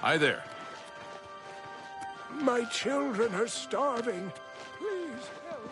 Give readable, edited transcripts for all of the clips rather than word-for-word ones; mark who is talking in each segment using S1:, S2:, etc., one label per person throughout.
S1: Hi there.
S2: My children are starving. Please help.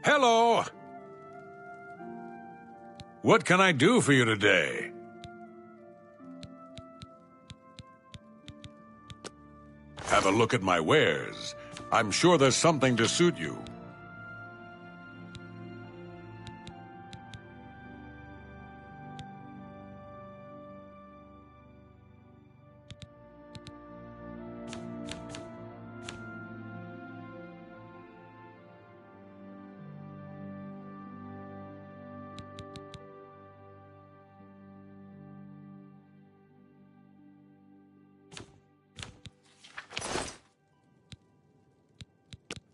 S1: Hello! What can I do for you today? Have a look at my wares. I'm sure there's something to suit you.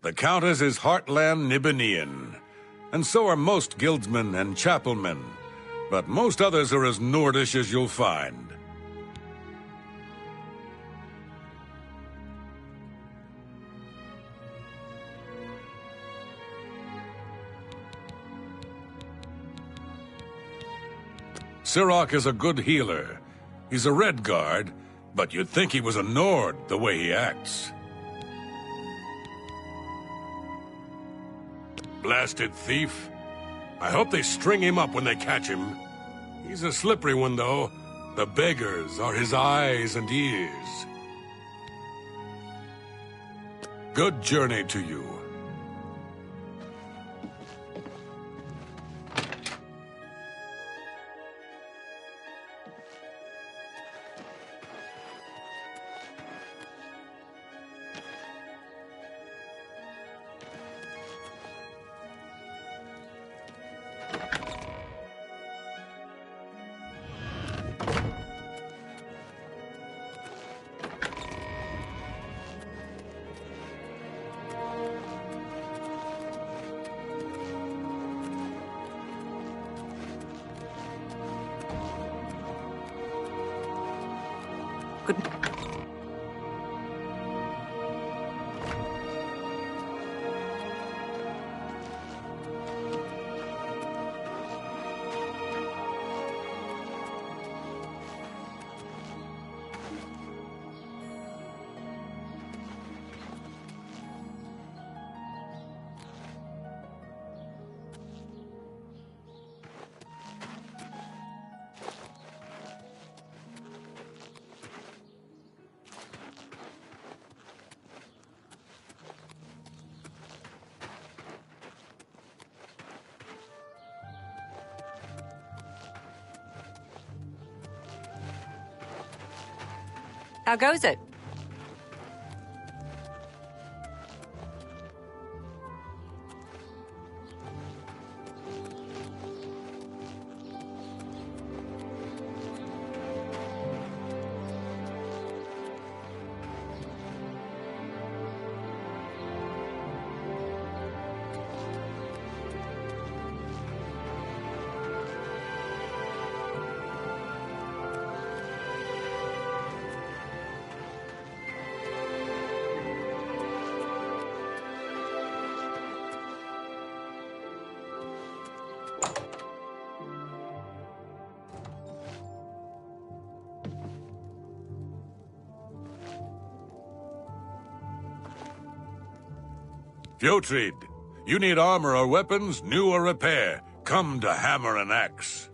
S1: The Countess is Heartland Nibanian, and so are most guildsmen and chapelmen, but most others are as Nordish as you'll find. Sirach is a good healer. He's a Red Guard, but you'd think he was a Nord the way he acts. Blasted thief. I hope they string him up when they catch him. He's a slippery one, though. The beggars are his eyes and ears. Good journey to you.
S3: Good. How goes it?
S1: Fjotrid, you need armor or weapons, new or repair. Come to Hammer and Axe.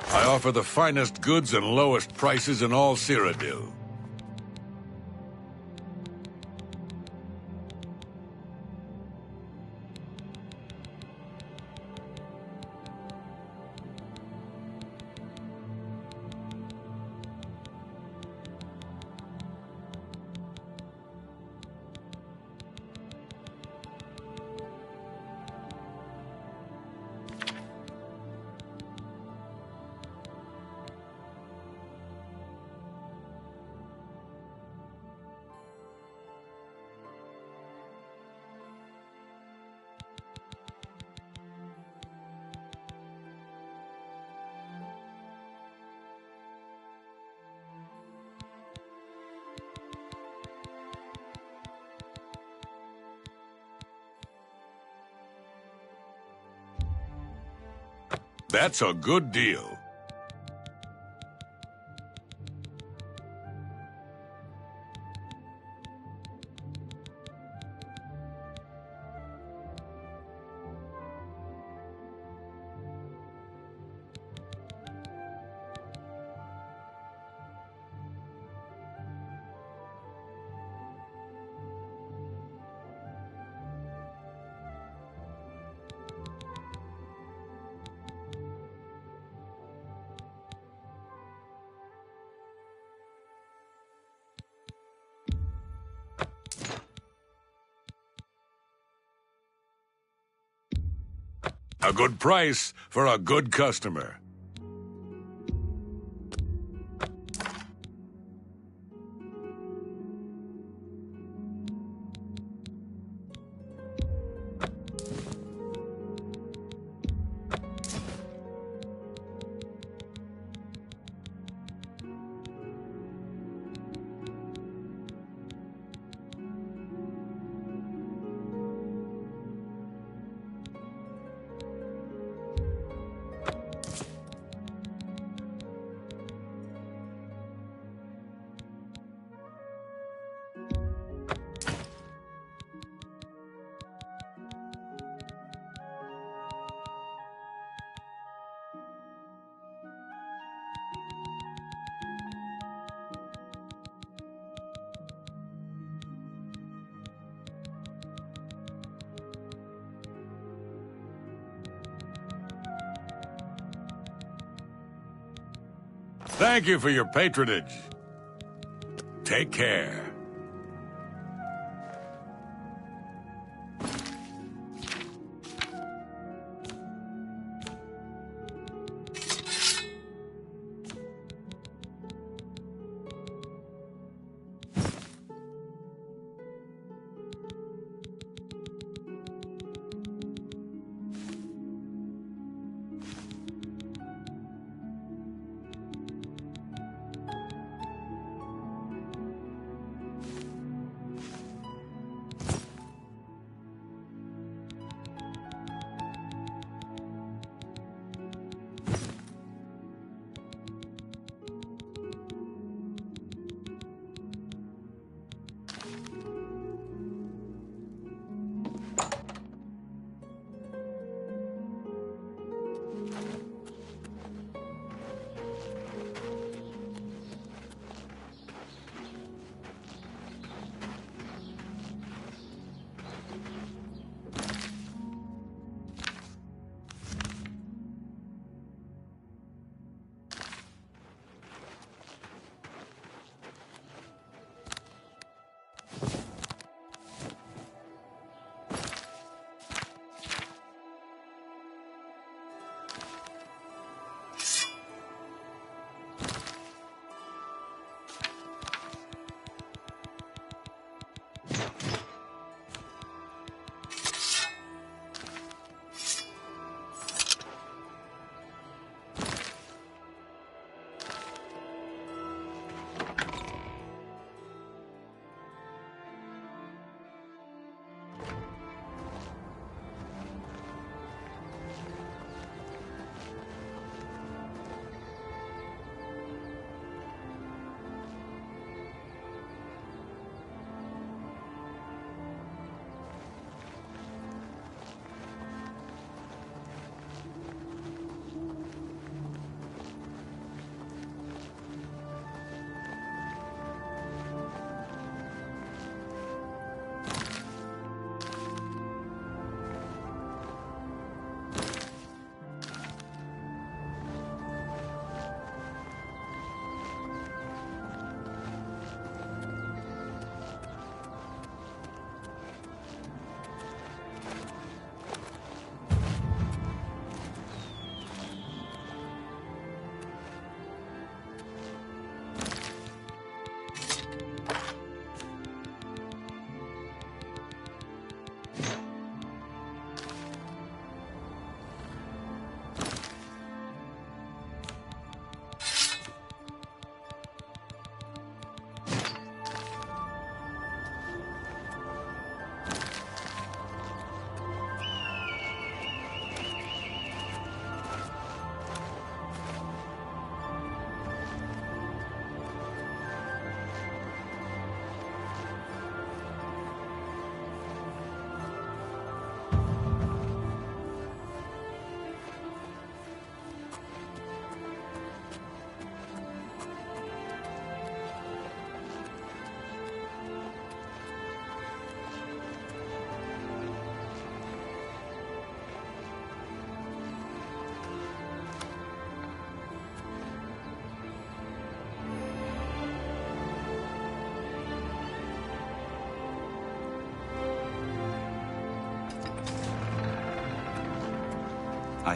S1: I offer the finest goods and lowest prices in all Cyrodiil. That's a good deal. A good price for a good customer. Thank you for your patronage. Take care.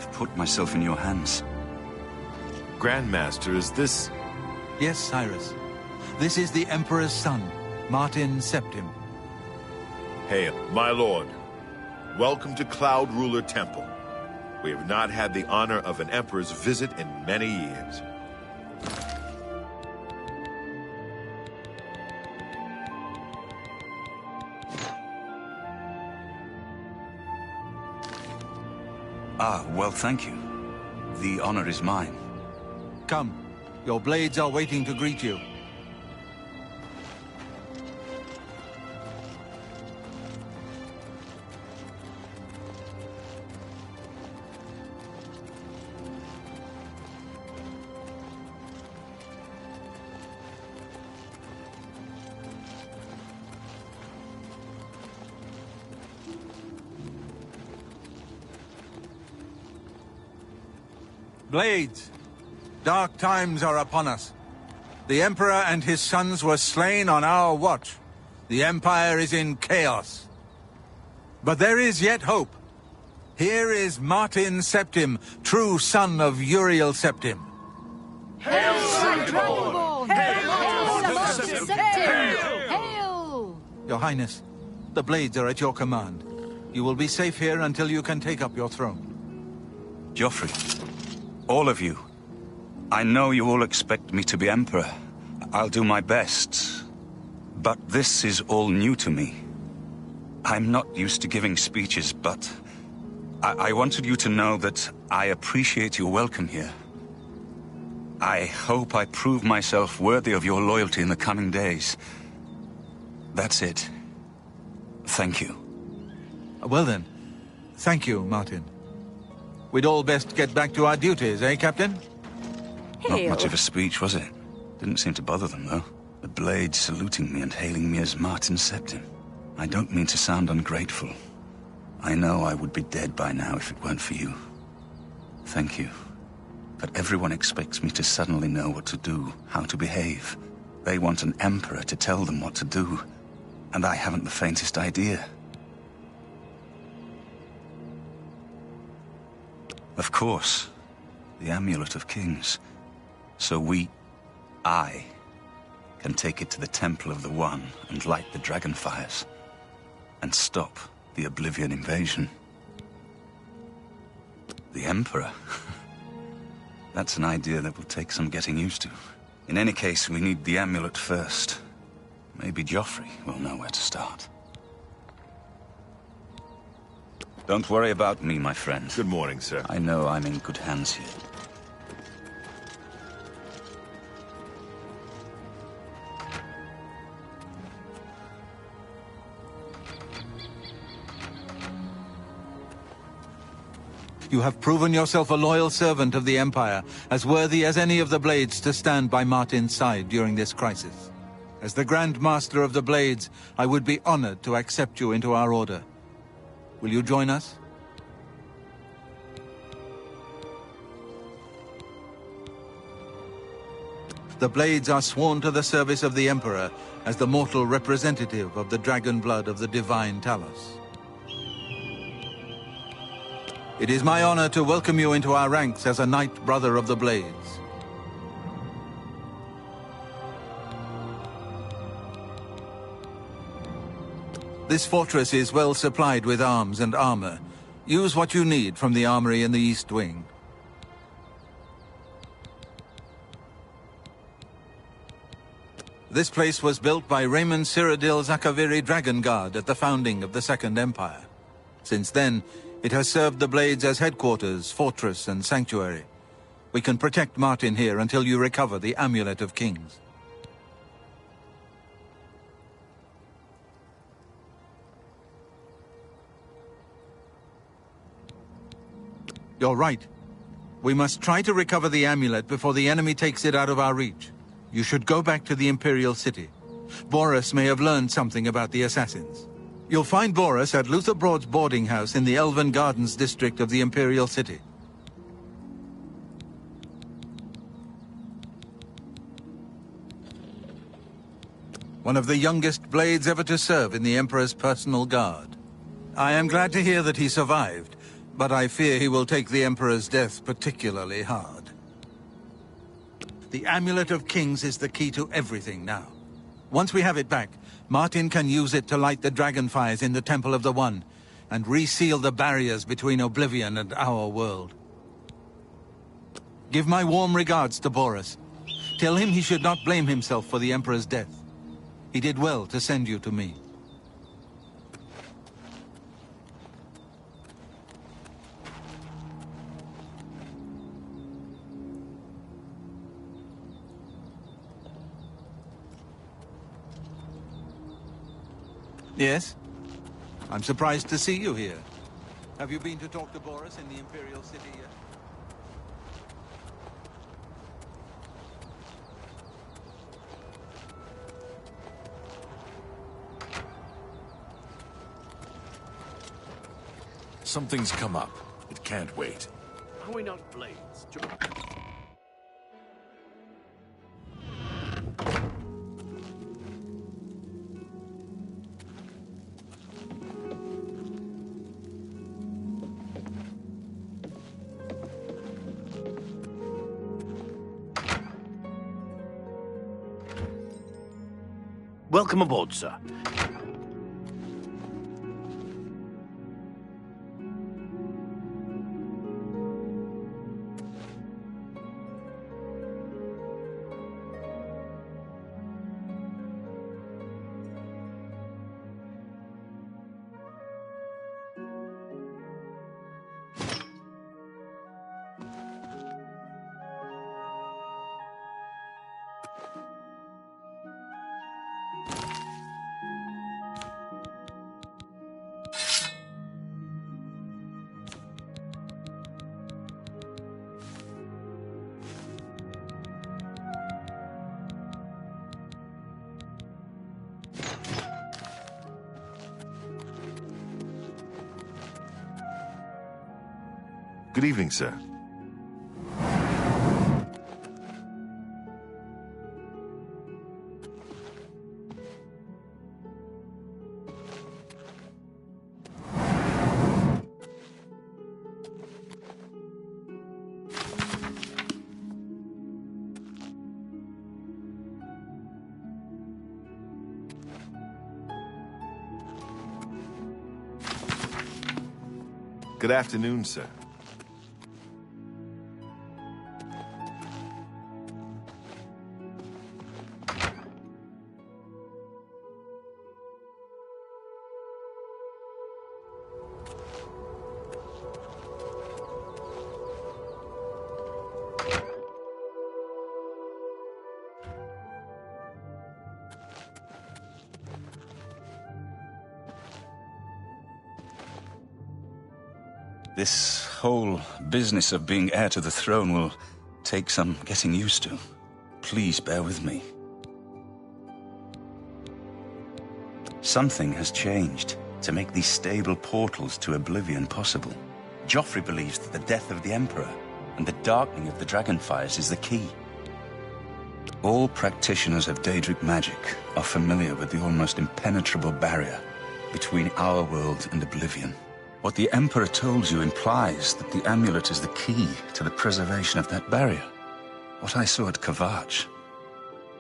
S4: I've put myself in your hands.
S5: Grandmaster, is this...
S6: Yes, Cyrus. This is the Emperor's son, Martin Septim.
S5: Hail, my lord. Welcome to Cloud Ruler Temple. We have not had the honor of an emperor's visit in many years.
S4: Ah, well, thank you. The honor is mine.
S6: Come, your blades are waiting to greet you. Blades, dark times are upon us. The Emperor and his sons were slain on our watch. The Empire is in chaos. But there is yet hope. Here is Martin Septim, true son of Uriel Septim.
S7: Hail, Dragonborn! Hail, Septim! Hail!
S6: Your Highness, the Blades are at your command. You will be safe here until you can take up your throne.
S4: Joffrey, all of you. I know you all expect me to be Emperor. I'll do my best. But this is all new to me. I'm not used to giving speeches, but I wanted you to know that I appreciate your welcome here. I hope I prove myself worthy of your loyalty in the coming days. That's it. Thank you.
S6: Well then, thank you, Martin. We'd all best get back to our duties, eh, Captain?
S4: Not much of a speech, was it? Didn't seem to bother them, though. The Blades saluting me and hailing me as Martin Septim. I don't mean to sound ungrateful. I know I would be dead by now if it weren't for you. Thank you. But everyone expects me to suddenly know what to do, how to behave. They want an emperor to tell them what to do, and I haven't the faintest idea. Of course, the Amulet of Kings. So I, can take it to the Temple of the One and light the dragon fires, and stop the Oblivion invasion. The Emperor? That's an idea that will take some getting used to. In any case, we need the amulet first. Maybe Joffrey will know where to start. Don't worry about me, my friend.
S5: Good morning, sir.
S4: I know I'm in good hands here.
S6: You have proven yourself a loyal servant of the Empire, as worthy as any of the Blades to stand by Martin's side during this crisis. As the Grand Master of the Blades, I would be honored to accept you into our order. Will you join us? The Blades are sworn to the service of the Emperor as the mortal representative of the dragon blood of the divine Talos. It is my honor to welcome you into our ranks as a Knight Brother of the Blades. This fortress is well supplied with arms and armor. Use what you need from the armory in the East Wing. This place was built by Raymond Cyrodiil Zakaviri Dragon Guard at the founding of the Second Empire. Since then, it has served the Blades as headquarters, fortress, and sanctuary. We can protect Martin here until you recover the Amulet of Kings. You're right. We must try to recover the amulet before the enemy takes it out of our reach. You should go back to the Imperial City. Boris may have learned something about the assassins. You'll find Boris at Luther Broad's boarding house in the Elven Gardens district of the Imperial City. One of the youngest Blades ever to serve in the Emperor's personal guard. I am glad to hear that he survived. but I fear he will take the Emperor's death particularly hard. The Amulet of Kings is the key to everything now. Once we have it back, Martin can use it to light the dragonfires in the Temple of the One, and reseal the barriers between Oblivion and our world. Give my warm regards to Boris. Tell him he should not blame himself for the Emperor's death. He did well to send you to me. Yes? I'm surprised to see you here. Have you been to talk to Boris in the Imperial City yet?
S2: Something's come up. It can't wait.
S8: Are we not blades? Welcome aboard, sir.
S5: Good evening, sir. Good afternoon, sir.
S4: This whole business of being heir to the throne will take some getting used to. Please bear with me. Something has changed to make these stable portals to Oblivion possible. Joffrey believes that the death of the Emperor and the darkening of the Dragonfires is the key. All practitioners of Daedric magic are familiar with the almost impenetrable barrier between our world and Oblivion. What the Emperor told you implies that the amulet is the key to the preservation of that barrier. What I saw at Kvatch.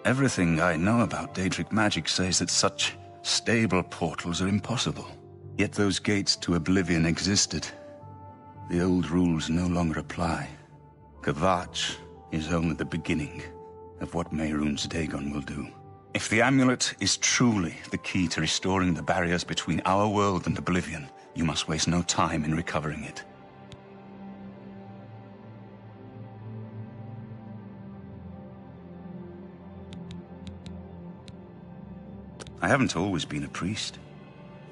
S4: Everything I know about Daedric magic says that such stable portals are impossible. Yet those gates to Oblivion existed. The old rules no longer apply. Kvatch is only the beginning of what Mehrunes Dagon will do. If the amulet is truly the key to restoring the barriers between our world and Oblivion, you must waste no time in recovering it. I haven't always been a priest.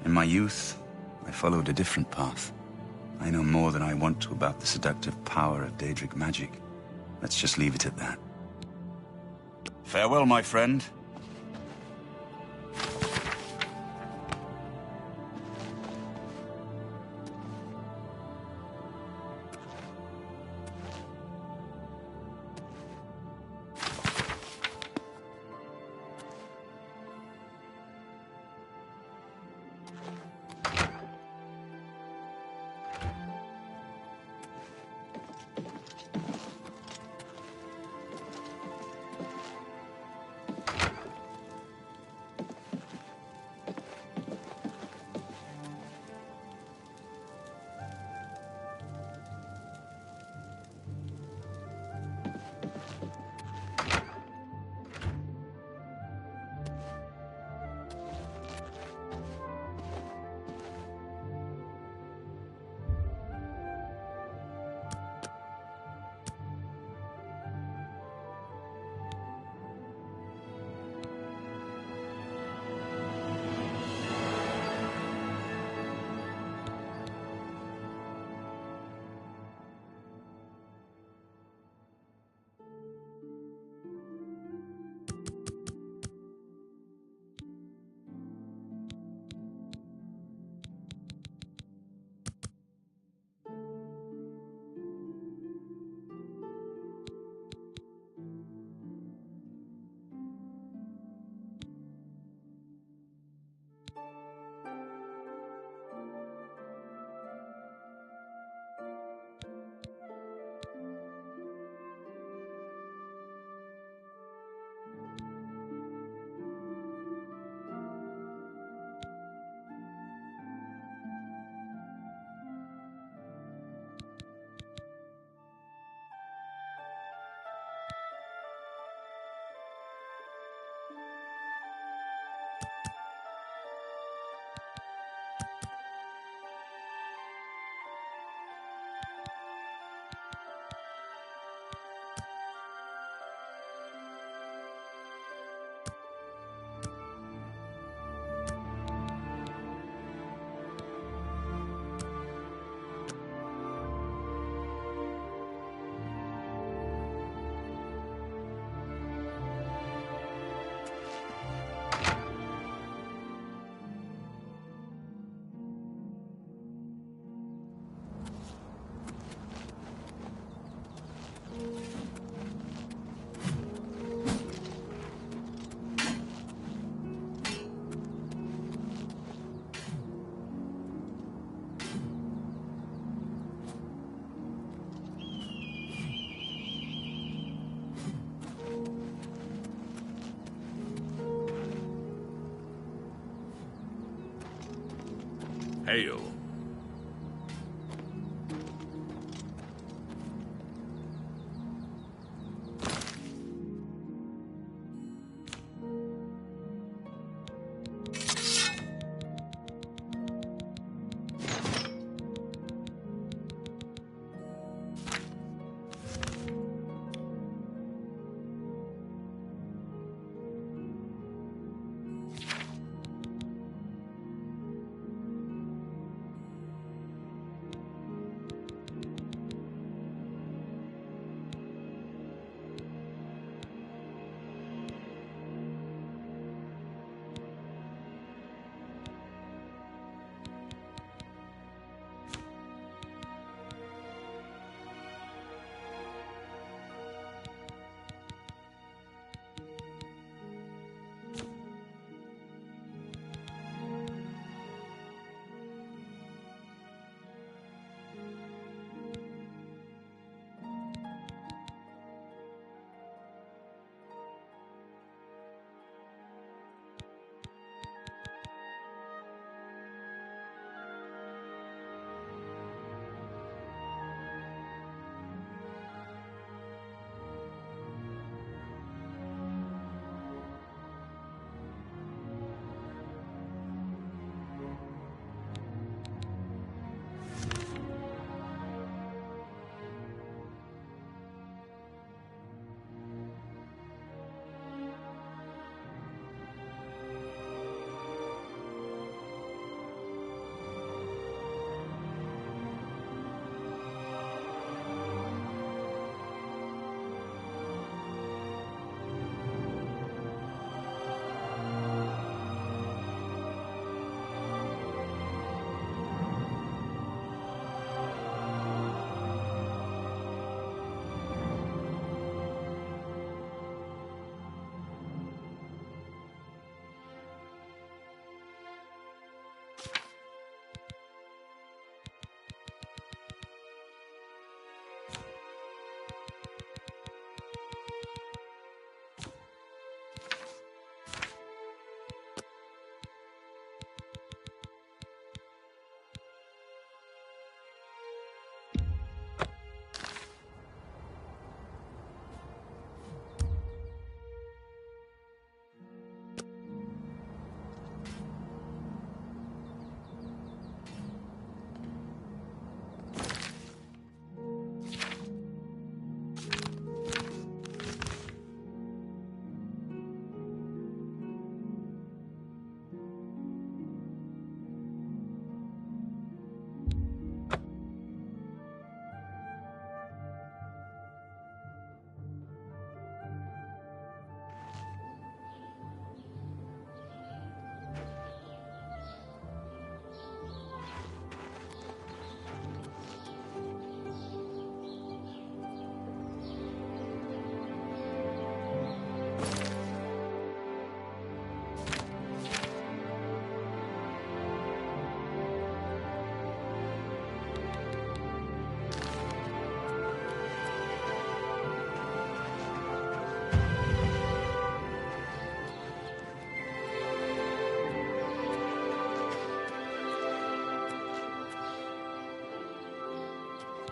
S4: In my youth, I followed a different path. I know more than I want to about the seductive power of Daedric magic. Let's just leave it at that. Farewell, my friend.
S5: Hail.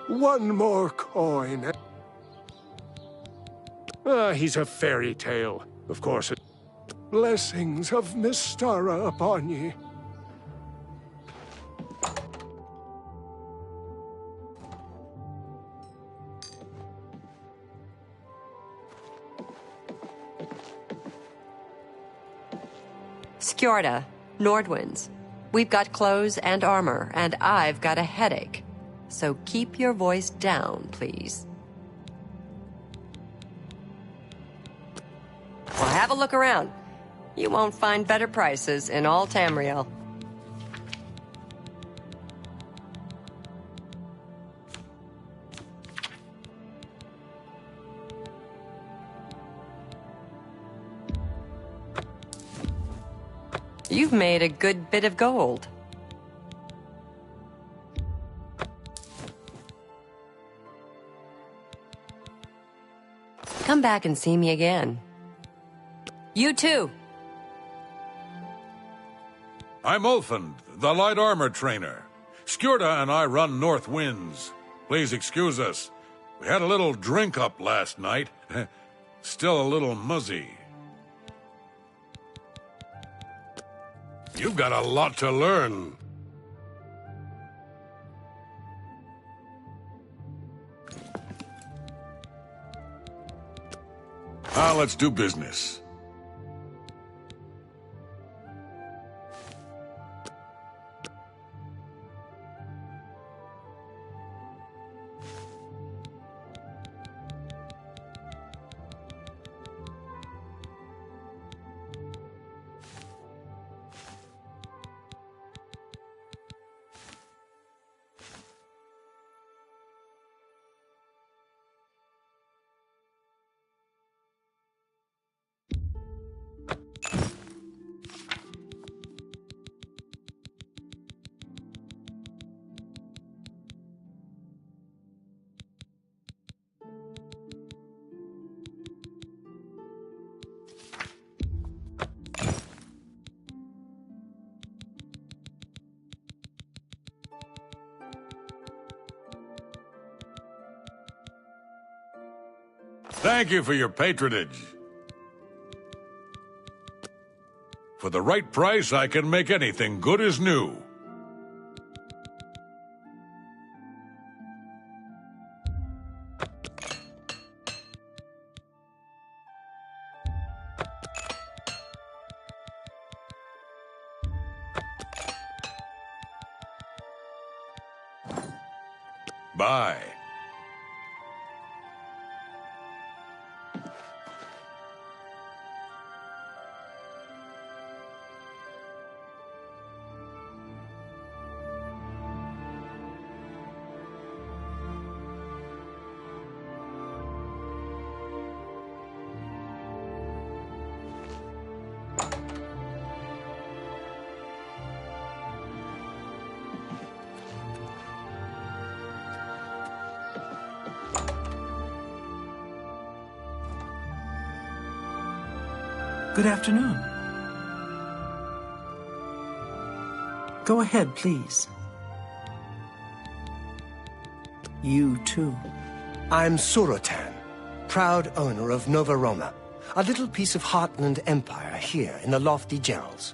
S2: One more coin. He's a fairy tale. Of course. Blessings of Mystara upon ye.
S3: Skjorda, Nordwinds. We've got clothes and armor, and I've got a headache. So keep your voice down, please. Well, have a look around. You won't find better prices in all Tamriel. You've made a good bit of gold. Come back and see me again. You too.
S1: I'm Ulfund, the light armor trainer. Skjorda and I run North Winds. Please excuse us. We had a little drink up last night. Still a little muzzy. You've got a lot to learn. Let's do business. Thank you for your patronage. For the right price, I can make anything good as new. Bye.
S9: Good afternoon. Go ahead, please. You too.
S10: I'm Surotan, proud owner of Nova Roma, a little piece of Heartland Empire here in the lofty Gerals.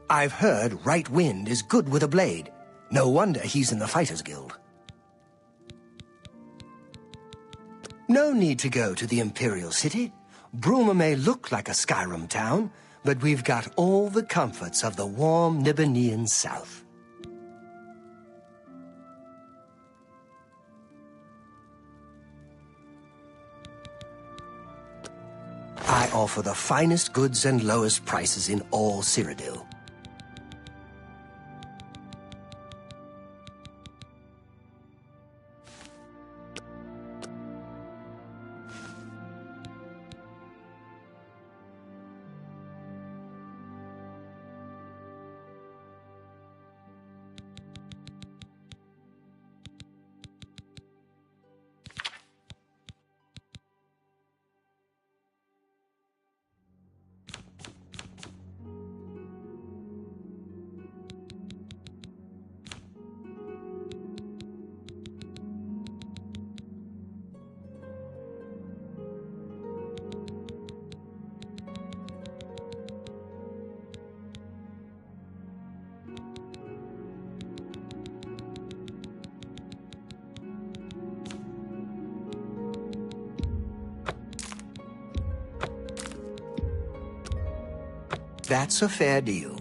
S10: I've heard Right Wind is good with a blade. No wonder he's in the Fighters Guild. No need to go to the Imperial City. Bruma may look like a Skyrim town, but we've got all the comforts of the warm Nibelnian South. I offer the finest goods and lowest prices in all Cyrodiil. That's a fair deal.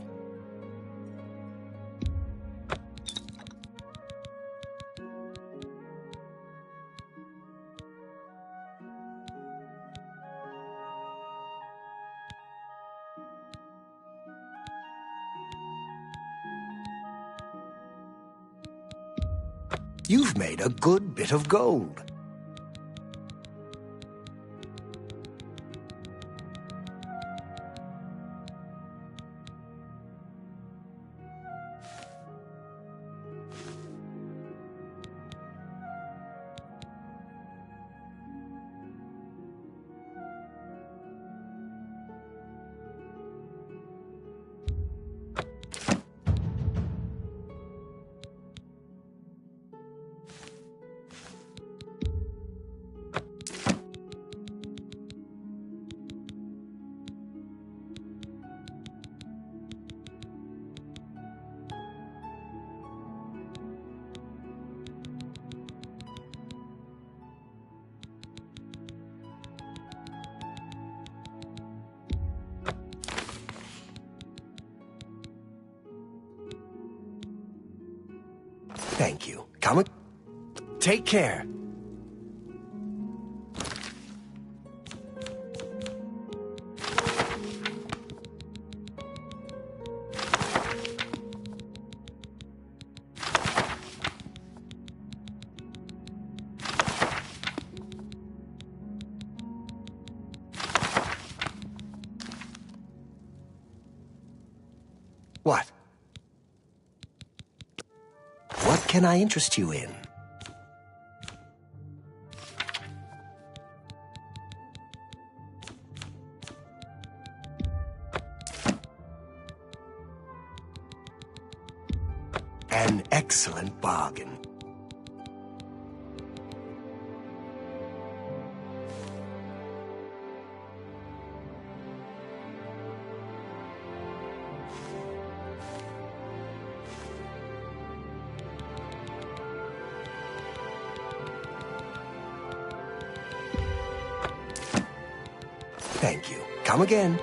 S10: You've made a good bit of gold. Thank you. Come. Take care. What? What can I interest you in? An excellent bargain. Thank you. Come again.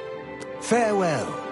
S10: Farewell.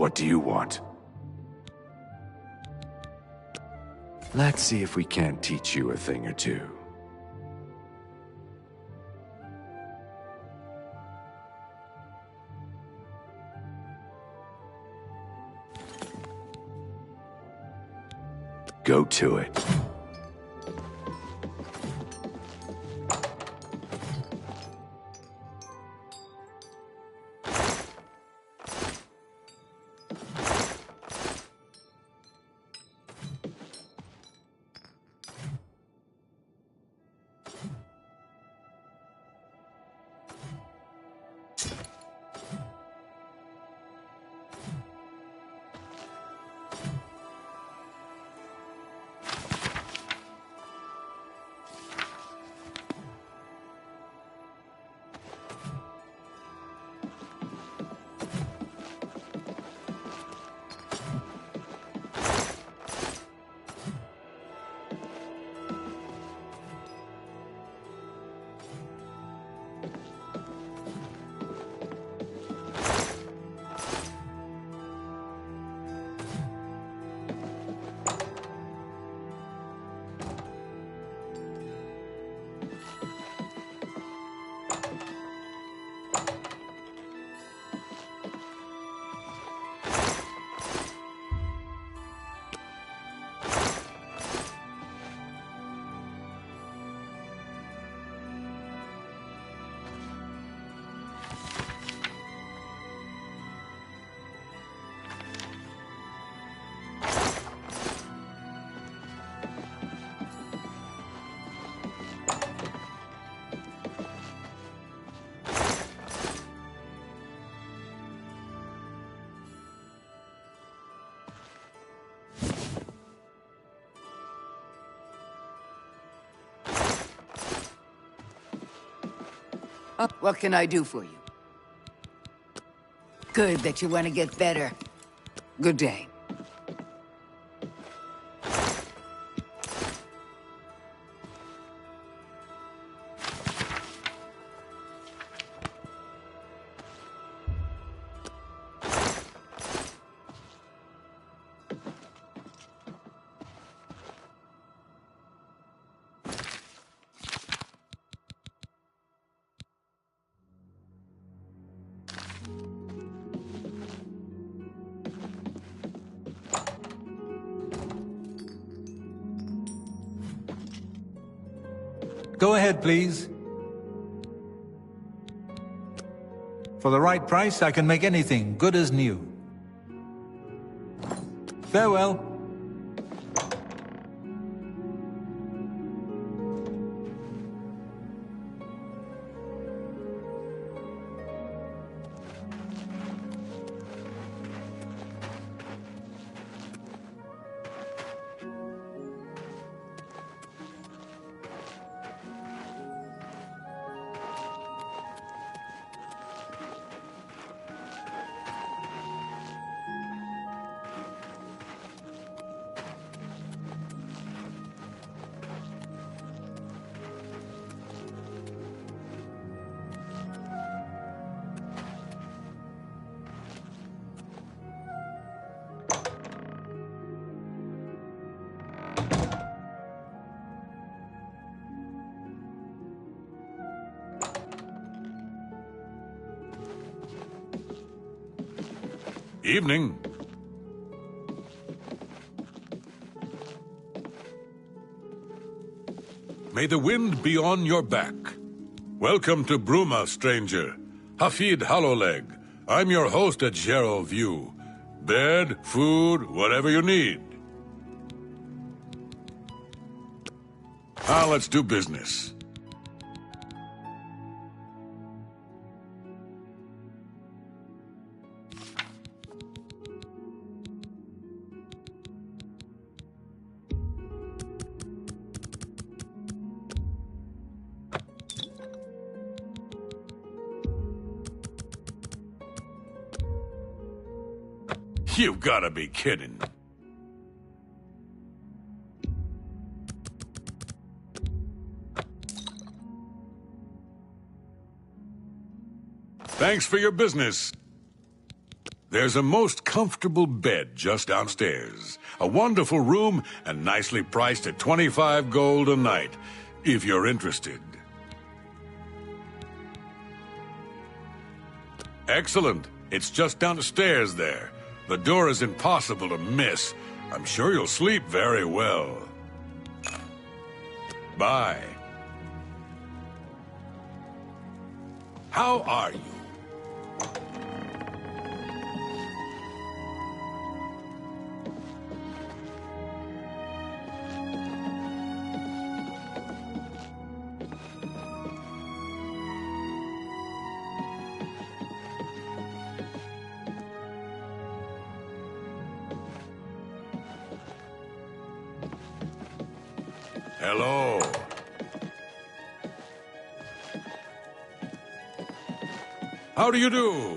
S2: What do you want? Let's see if we can't teach you a thing or two. Go to it.
S11: What can I do for you? Good that you want to get better. Good day.
S6: Go ahead, please. For the right price, I can make anything good as new. Farewell.
S1: Evening. May the wind be on your back. Welcome to Bruma, stranger. Hafid Hollowleg. I'm your host at Gerald View. Bed, food, whatever you need. Now let's do business. You've gotta be kidding. Thanks for your business. There's a most comfortable bed just downstairs. A wonderful room and nicely priced at 25 gold a night, if you're interested. Excellent. It's just down the stairs there. The door is impossible to miss. I'm sure you'll sleep very well. Bye. How are you? Hello. How do you do?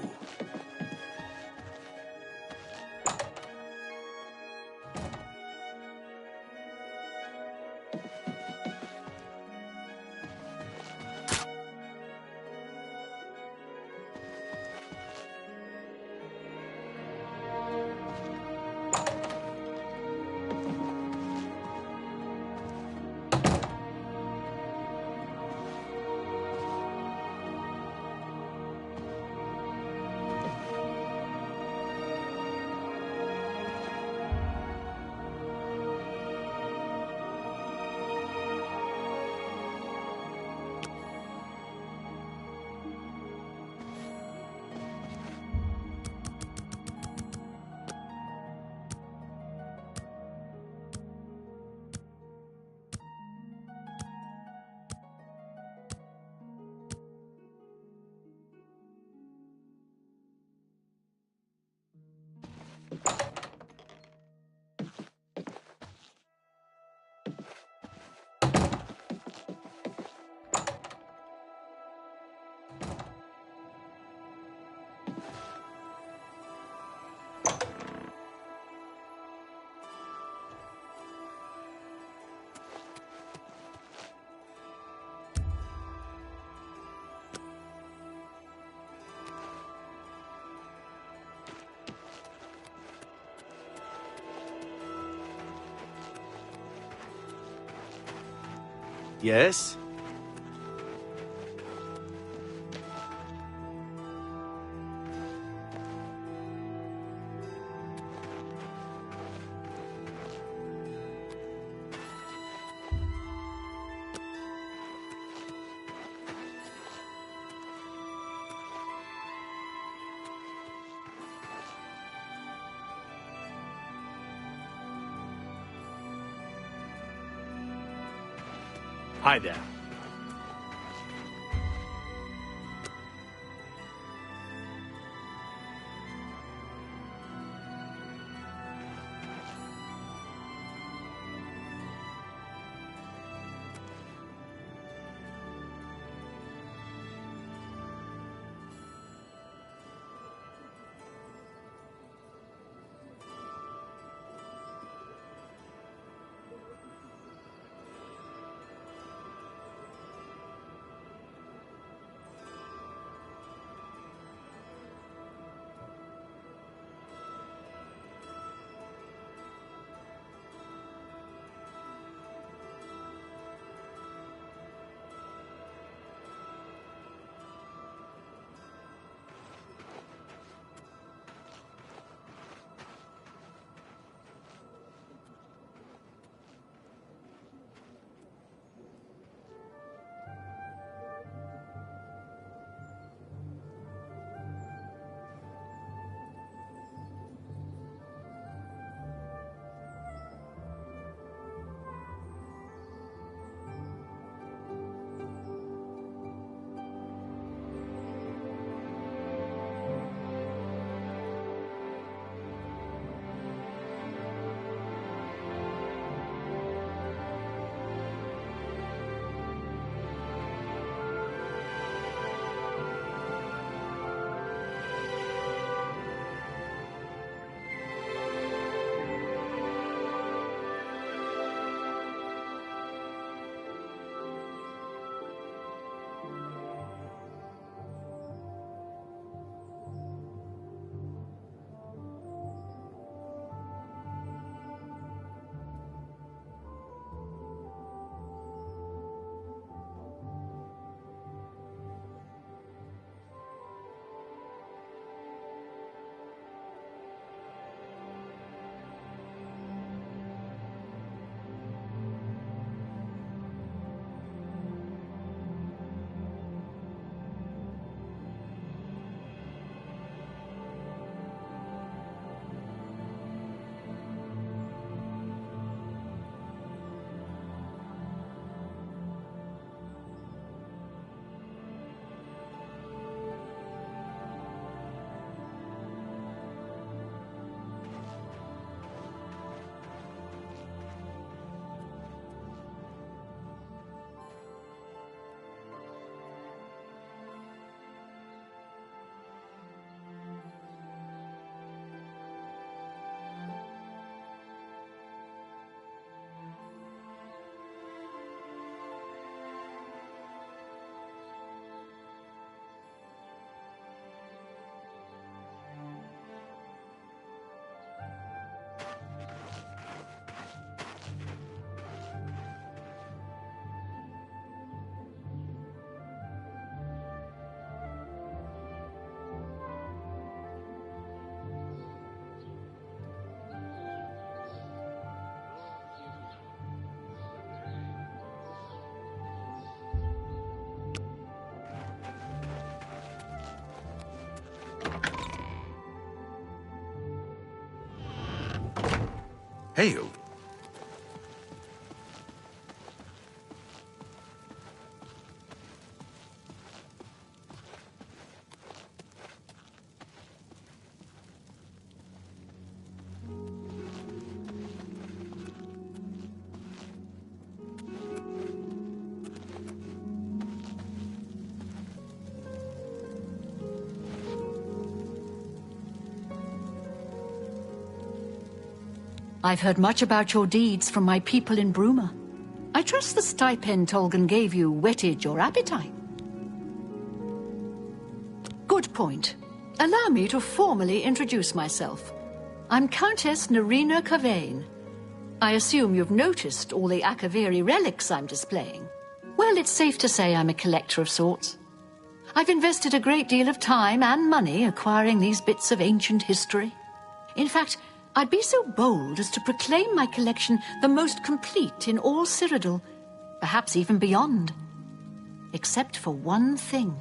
S8: Yes? Hi there.
S6: Hail!
S7: I've heard much about your deeds from my people in Bruma. I trust the stipend Tolgan gave you whetted your appetite. Good point. Allow me to formally introduce myself. I'm Countess Nerina Cavain. I assume you've noticed all the Akaviri relics I'm displaying. Well, it's safe to say I'm a collector of sorts. I've invested a great deal of time and money acquiring these bits of ancient history. In fact, I'd be so bold as to proclaim my collection the most complete in all Cyrodiil, perhaps even beyond. Except for one thing.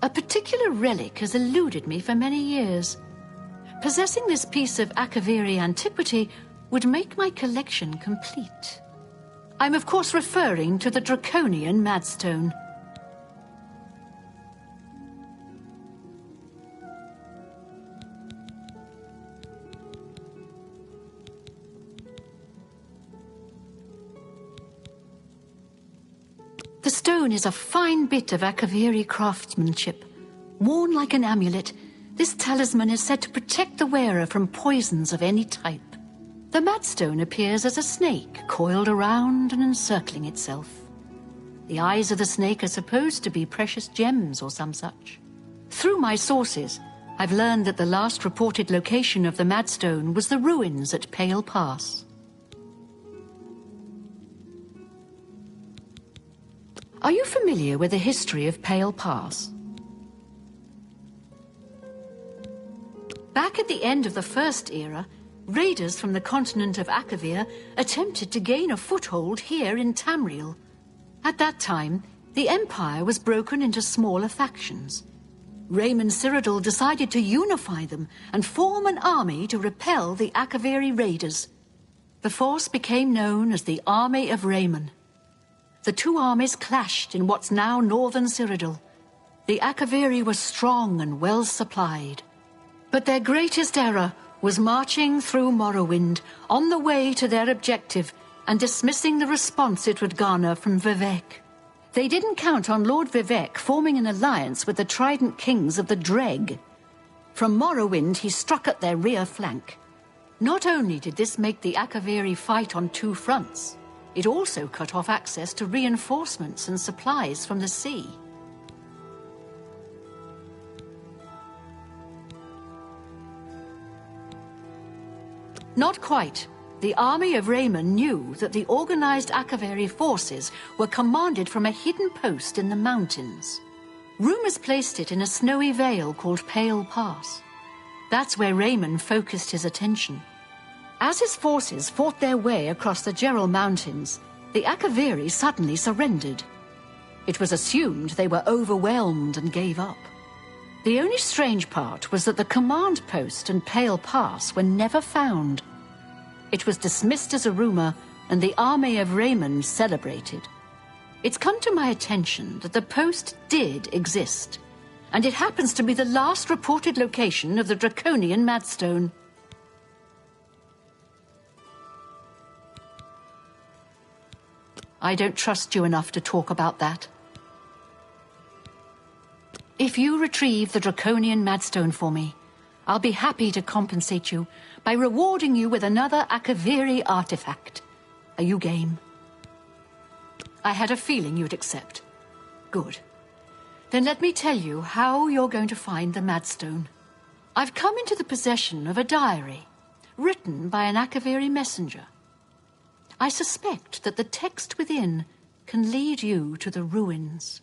S7: A particular relic has eluded me for many years. Possessing this piece of Akaviri antiquity would make my collection complete. I'm of course referring to the Draconian Madstone. The stone is a fine bit of Akaviri craftsmanship. Worn like an amulet, this talisman is said to protect the wearer from poisons of any type. The Madstone appears as a snake, coiled around and encircling itself. The eyes of the snake are supposed to be precious gems or some such. Through my sources, I've learned that the last reported location of the Madstone was the ruins at Pale Pass. Are you familiar with the history of Pale Pass? Back at the end of the First Era, raiders from the continent of Akavir attempted to gain a foothold here in Tamriel. At that time, the Empire was broken into smaller factions. Raymond Cyrodiil decided to unify them and form an army to repel the Akaviri raiders. The force became known as the Army of Raymond. The two armies clashed in what's now northern Cyrodiil. The Akaviri were strong and well supplied. But their greatest error was marching through Morrowind on the way to their objective and dismissing the response it would garner from Vivek. They didn't count on Lord Vivek forming an alliance with the Trident Kings of the Dreg. From Morrowind, he struck at their rear flank. Not only did this make the Akaviri fight on two fronts, it also cut off access to reinforcements and supplies from the sea. Not quite. The army of Raymond knew that the organized Akaviri forces were commanded from a hidden post in the mountains. Rumors placed it in a snowy vale called Pale Pass. That's where Raymond focused his attention. As his forces fought their way across the Gerald Mountains, the Akaviri suddenly surrendered. It was assumed they were overwhelmed and gave up. The only strange part was that the command post and Pale Pass were never found. It was dismissed as a rumor, and the army of Raymond celebrated. It's come to my attention that the post did exist, and it happens to be the last reported location of the Draconian Madstone. I don't trust you enough to talk about that. If you retrieve the Draconian Madstone for me, I'll be happy to compensate you by rewarding you with another Akaviri artifact. Are you game? I had a feeling you'd accept. Good. Then let me tell you how you're going to find the Madstone. I've come into the possession of a diary, written by an Akaviri messenger. I suspect that the text within can lead you to the ruins.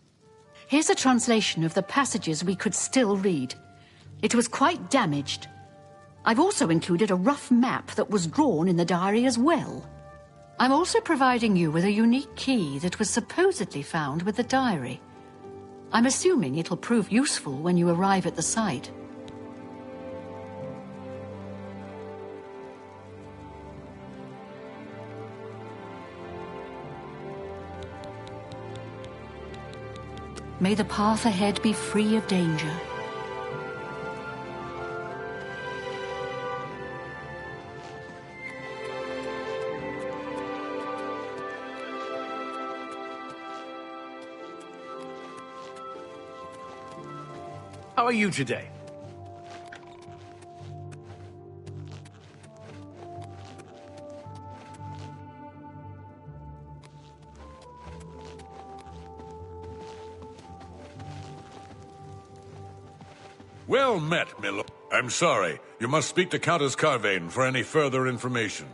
S7: Here's a translation of the passages we could still read. It was quite damaged. I've also included a rough map that was drawn in the diary as well. I'm also providing you with a unique key that was supposedly found with the diary. I'm assuming it'll prove useful when you arrive at the site. May the path ahead be free of danger.
S8: How are you today?
S1: Well met, Milo. I'm sorry. You must speak to Countess Carvane for any further information.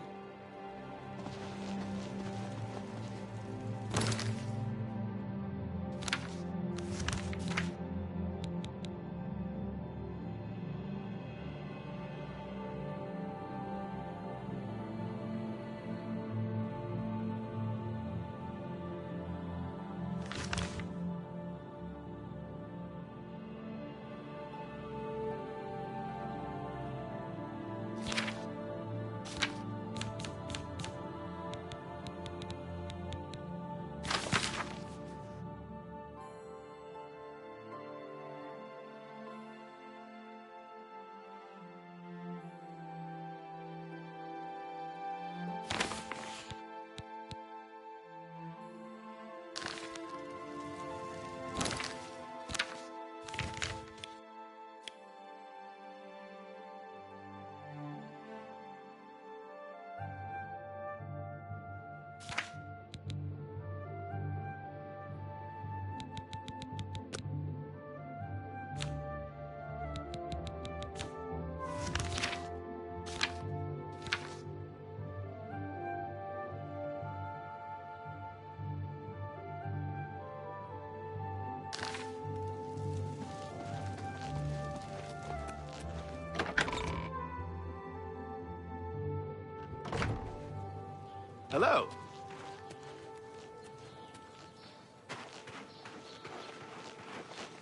S5: Hello.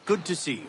S8: Good to see you.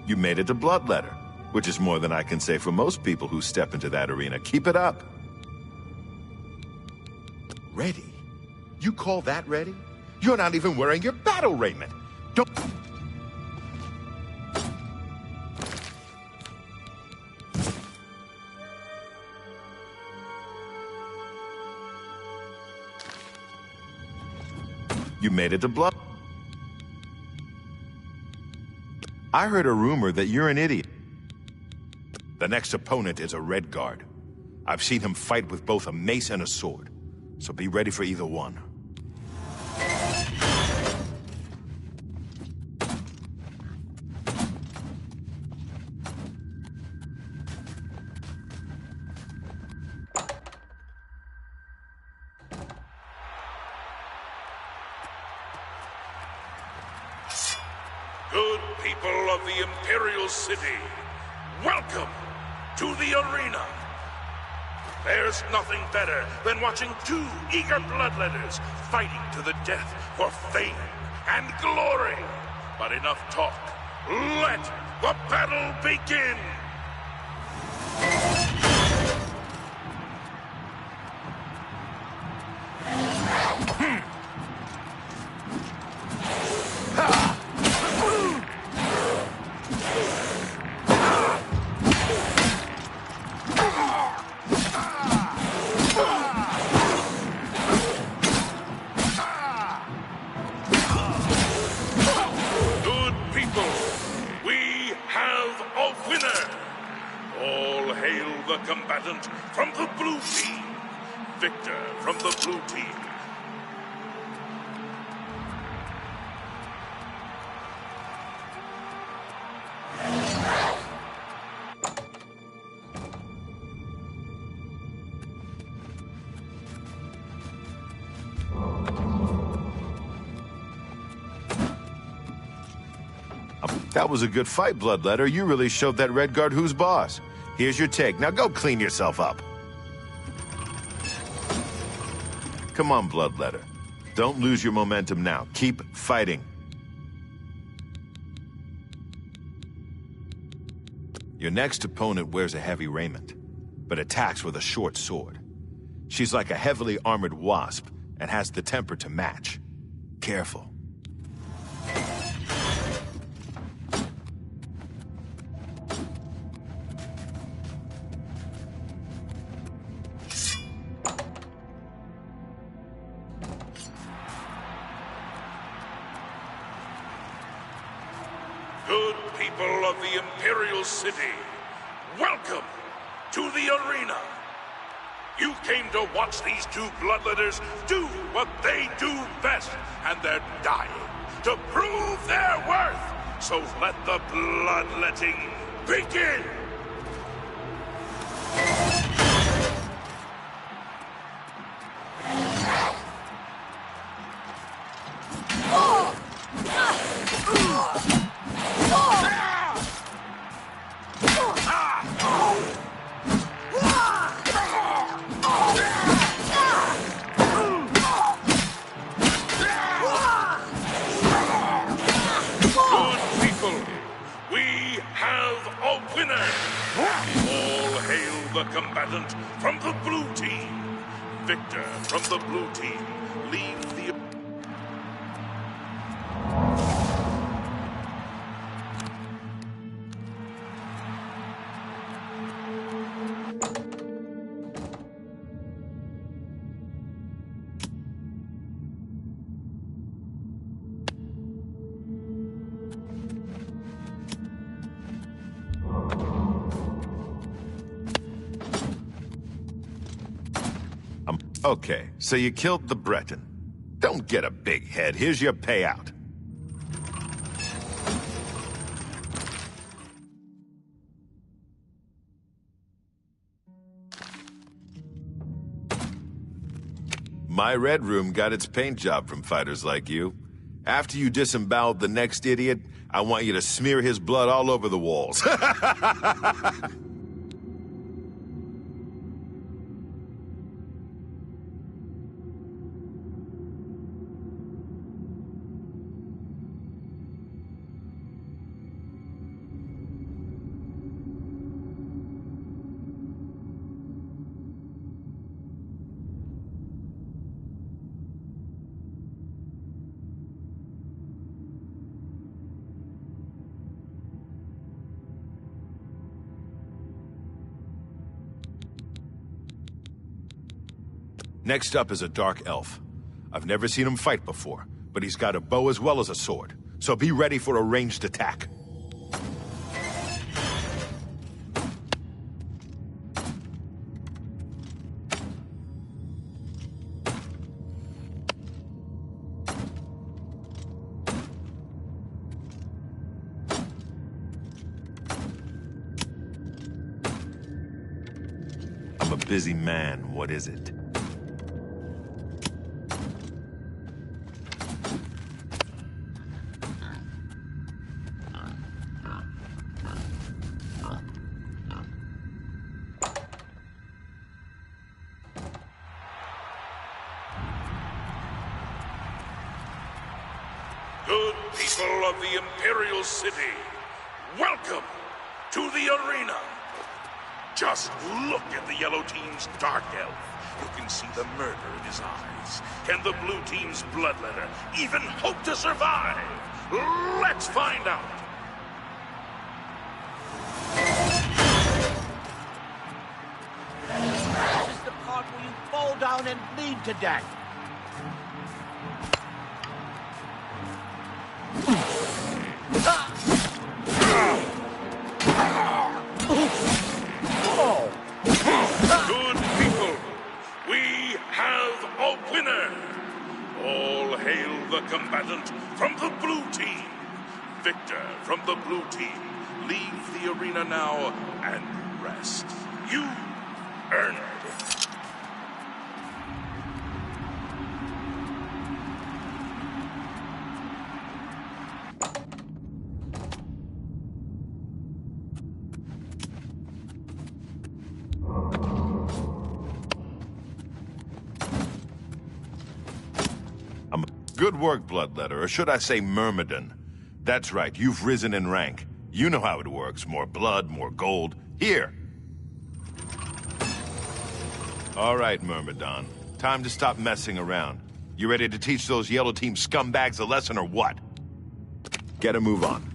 S5: You made it to Bloodletter, which is more than I can say for most people who step into that arena. Keep it up. Ready? You call that ready? You're not even wearing your battle raiment. Don't... You made it to Blood... I heard a rumor that you're an idiot. The next opponent is a Red Guard. I've seen him fight with both a mace and a sword, so be ready for either one.
S1: Good people of the Imperial City, welcome to the arena. There's nothing better than watching two eager bloodletters fighting to the death for fame and glory. But enough talk. Let the battle begin! Combatant from the blue team. Victor from the blue team.
S5: That was a good fight, Bloodletter. You really showed that Red Guard who's boss. Here's your take. Now go clean yourself up. Come on, Bloodletter. Don't lose your momentum now. Keep fighting. Your next opponent wears a heavy raiment, but attacks with a short sword. She's like a heavily armored wasp and has the temper to match. Careful.
S1: Good people of the Imperial City, welcome to the arena. You came to watch these two bloodletters do what they do best, and they're dying to prove their worth. So let the bloodletting begin. Combatant from the blue team. Victor from the blue team leaves the...
S5: Okay, so you killed the Breton. Don't get a big head. Here's your payout. My Red Room got its paint job from fighters like you. After you disemboweled the next idiot, I want you to smear his blood all over the walls. Next up is a dark elf. I've never seen him fight before, but he's got a bow as well as a sword. So be ready for a ranged attack. I'm a busy man. What is it?
S1: Good people of the Imperial City, welcome to the arena. Just look at the yellow team's dark elf. You can see the murder in his eyes. Can the blue team's bloodletter even hope to survive? Let's find out.
S8: This is the part where you fall down and bleed to death.
S1: Good people, we have a winner. All hail the combatant from the blue team. Victor from the blue team. Leave the arena now and rest. You earned it.
S5: Good work, Bloodletter, or should I say Myrmidon. That's right, you've risen in rank. You know how it works. More blood, more gold. Here! All right, Myrmidon. Time to stop messing around. You ready to teach those Yellow Team scumbags a lesson or what? Get a move on.